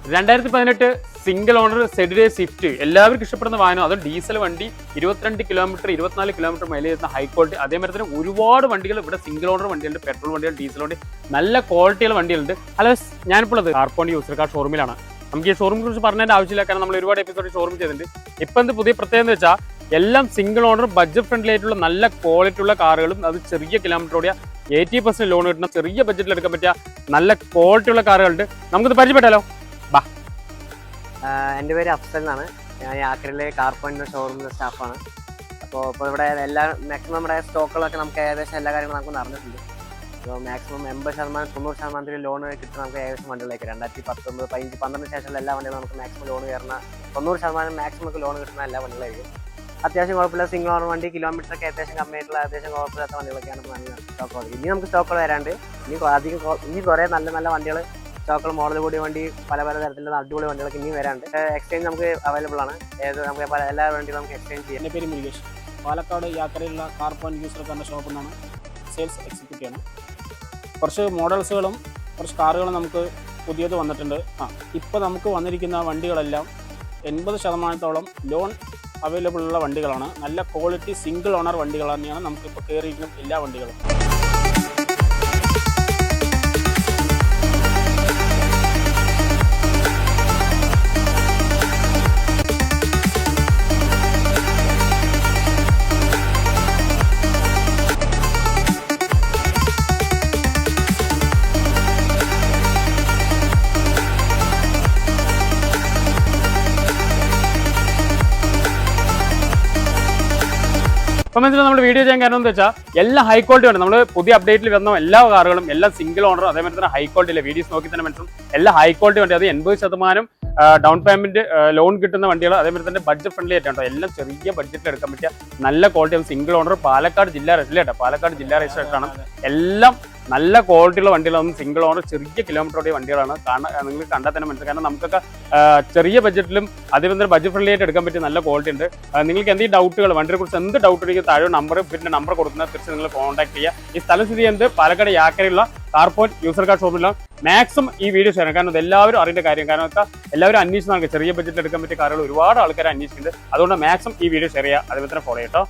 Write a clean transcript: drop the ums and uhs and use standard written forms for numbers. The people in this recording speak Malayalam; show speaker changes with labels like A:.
A: 2018 സിംഗിൾ ഓണർ സെഡിഡേ സ്വിഫ്റ്റ് എല്ലാവർക്കും ഇഷ്ടപ്പെടുന്ന വാഹനം. അത് ഡീസൽ വണ്ടി, 22 കിലോമീറ്റർ 24 കിലോമീറ്റർ മൈലേജ് ചെയ്യുന്ന ഹൈ ക്വാളിറ്റി. അതേമാതിരി തന്നെ ഒരുപാട് വണ്ടികൾ ഇവിടെ സിംഗിൾ ഓണർ വണ്ടികളുണ്ട്, പെട്രോൾ വണ്ടികൾ, ഡീസൽ വണ്ടി, നല്ല ക്വാളിറ്റിയുള്ള വണ്ടികളുണ്ട്. ഹലോ, ഞാനിപ്പോൾ ഉള്ളത് കാർപോൺ യൂസർ കാർ ഷോറൂമിലാണ്. നമുക്ക് ഈ ഷോറൂമിനെ കുറിച്ച് പറഞ്ഞതിന്റെ ആവശ്യമില്ല, കാരണം നമ്മൾ ഒരുപാട് എപ്പിസോഡ് ഷോറൂം ചെയ്തിട്ടുണ്ട്. ഇപ്പം എന്ത് പുതിയ പ്രത്യേകത എന്ന് വെച്ചാൽ എല്ലാം സിംഗിൾ ഓണർ ബഡ്ജറ്റ് ഫ്രണ്ട്ലി ആയിട്ടുള്ള നല്ല ക്വാളിറ്റി ഉള്ള കാറുകളും, അത് ചെറിയ കിലോമീറ്റർ ഓടിയ 80% ലോൺ കിട്ടുന്ന ചെറിയ ബഡ്ജറ്റിൽ എടുക്കാൻ പറ്റിയ നല്ല ക്വാളിറ്റി ഉള്ള കാറുകളുണ്ട്. നമുക്കിത് പരിചയപ്പെട്ടാലോ? ബാ.
B: എൻ്റെ പേര് അഫ്സൽ എന്നാണ്. ഞാൻ യാക്കരയിലെ കാർപോയിന്റ് ഷോറൂമിലെ സ്റ്റാഫാണ്. ഇപ്പോൾ ഇവിടെ മാക്സിമം നമ്മുടെ സ്റ്റോക്കുകളൊക്കെ നമുക്ക് ഏകദേശം എല്ലാ കാര്യങ്ങളും നമുക്ക് നടന്നിട്ടുണ്ട്. അപ്പോൾ മാക്സിമം 80%, 90% ലോൺ കിട്ടുന്ന നമുക്ക് ഏകദേശം വണ്ടികളേക്ക് 2019, 15, 12 ശേഷമുള്ള എല്ലാ വണ്ടികളും നമുക്ക് മാക്സിമം ലോൺ കയറുന്ന 90% മാക്സിമം ലോൺ കിട്ടുന്ന എല്ലാ വണ്ടികളായിരിക്കും. അത്യാവശ്യം കുഴപ്പമില്ല സിംഗിൾ ഓണർ വണ്ടി, കിലോമീറ്ററൊക്കെ അത്യാവശ്യം കമ്മിയായിട്ടുള്ള അത്യാവശ്യം കുഴപ്പമില്ലാത്ത വണ്ടികളൊക്കെയാണ് നല്ല സ്റ്റോക്കുകൾ. ഇനി നമുക്ക് സ്റ്റോക്കുകൾ വരാണ്ട് ഇനി കുറേ നല്ല നല്ല വണ്ടികൾ, സ്റ്റോക്കുകൾ, മോഡൽ കൂടിയ വണ്ടി, പല തരത്തിലുള്ള അടിപൊളി വണ്ടികളൊക്കെ ഇനിയും വരാണ്ട്. എക്സ്ചേഞ്ച് നമുക്ക് അവൈലബിൾ ആണ്. നമുക്ക് എല്ലാ വണ്ടികളും നമുക്ക് എക്സ്ചേഞ്ച് ചെയ്യാം.
C: എൻ്റെ പേര് മുരുകേഷ്. പാലക്കാട് യാക്കരയിലുള്ള കാർപോൺ യൂസർ കാറിൻ്റെ ഷോപ്പിൽ നിന്നാണ് സെയിൽസ് എക്സിക്യൂട്ടീവ് ആണ്. കുറച്ച് മോഡൽസുകളും കുറച്ച് കാറുകളും നമുക്ക് പുതിയത് വന്നിട്ടുണ്ട്. ഇപ്പോൾ നമുക്ക് വന്നിരിക്കുന്ന വണ്ടികളെല്ലാം 80% ലോൺ അവൈലബിൾ ഉള്ള വണ്ടികളാണ്. നല്ല ക്വാളിറ്റി സിംഗിൾ ഓണർ വണ്ടികൾ തന്നെയാണ് നമുക്കിപ്പോൾ കയറിയിരിക്കുന്ന എല്ലാ വണ്ടികളും.
A: അപ്പം നമ്മൾ വീഡിയോ ചെയ്യാൻ കാരണം എന്താ വെച്ചാൽ എല്ലാം ഹൈ ക്വാളിറ്റി ഉണ്ട്. നമ്മൾ പുതിയ അപ്ഡേറ്റിൽ വന്ന എല്ലാ കാറുകളും എല്ലാം സിംഗിൾ ഓണർ, അതേമാതിരി തന്നെ ഹൈ ക്വാളിറ്റി. വീഡിയോസ് നോക്കി തന്നെ മനസ്സിലും എല്ലാം ഹൈ ക്വാളിറ്റി വണ്ടി. അത് 80% ഡൗൺ പേയ്മെന്റ് ലോൺ കിട്ടുന്ന വണ്ടികൾ, അതേമാതിരി തന്നെ ബഡ്ജറ്റ് ഫ്രണ്ട്ലി ആയിട്ടോ. എല്ലാം ചെറിയ ബഡ്ജറ്റിൽ എടുക്കാൻ പറ്റിയ നല്ല ക്വാളിറ്റി. സിംഗിൾ ഓണർ, പാലക്കാട് ജില്ലാ രജിസ്റ്റർ, പാലക്കാട് ജില്ലാ രജിസ്റ്ററാണ്. എല്ലാം നല്ല ക്വാളിറ്റിയുള്ള വണ്ടികളാണ്. സിംഗിൾ ഓണർ ചെറിയ കിലോമീറ്റർ ഓടിയ വണ്ടികളാണ്. നിങ്ങൾ കണ്ടാൽ തന്നെ മനസ്സിലാക്കാം. കാരണം നമുക്കൊക്കെ ചെറിയ ബഡ്ജറ്റിലും അതേപോലെ തന്നെ ബഡ്ജറ്റ് ഫ്രണ്ട്ലി ആയിട്ട് എടുക്കാൻ പറ്റിയ നല്ല ക്വാളിറ്റി ഉണ്ട്. നിങ്ങൾക്ക് എന്തെങ്കിലും ഡൗട്ടുകൾ, വണ്ടിയെ കുറിച്ച് എന്ത് ഡൗട്ട് ഉണ്ടെങ്കിൽ താഴെ നമ്പർ കൊടുക്കുന്നത് തിരിച്ച് നിങ്ങൾ കോൺടാക്ട് ചെയ്യുക. ഈ സ്ഥലം സ്ഥിതി ചെയ്യുന്നത് പാലക്കാട് യാക്കരയുള്ള കാർപോൺ യൂസർ കാർ ഷോപ്പിലാണ്. മാക്സിമം ഈ വീഡിയോ ഷെയർ, കാരണം ഇത് എല്ലാവരും അറിയേണ്ട കാര്യം. കാരണം വെച്ചാൽ എല്ലാവരും അന്വേഷിച്ച് ചെറിയ ബഡ്ജറ്റിൽ എടുക്കാൻ പറ്റിയ കാറുകൾ ഒരുപാട് ആൾക്കാർ അന്വേഷിക്കുന്നുണ്ട്. അതുകൊണ്ട് മാക്സിമം ഈ വീഡിയോ ഷെയർ ചെയ്യുക, അതേപോലെ തന്നെ ഫോളോ ചെയ്യട്ടോ.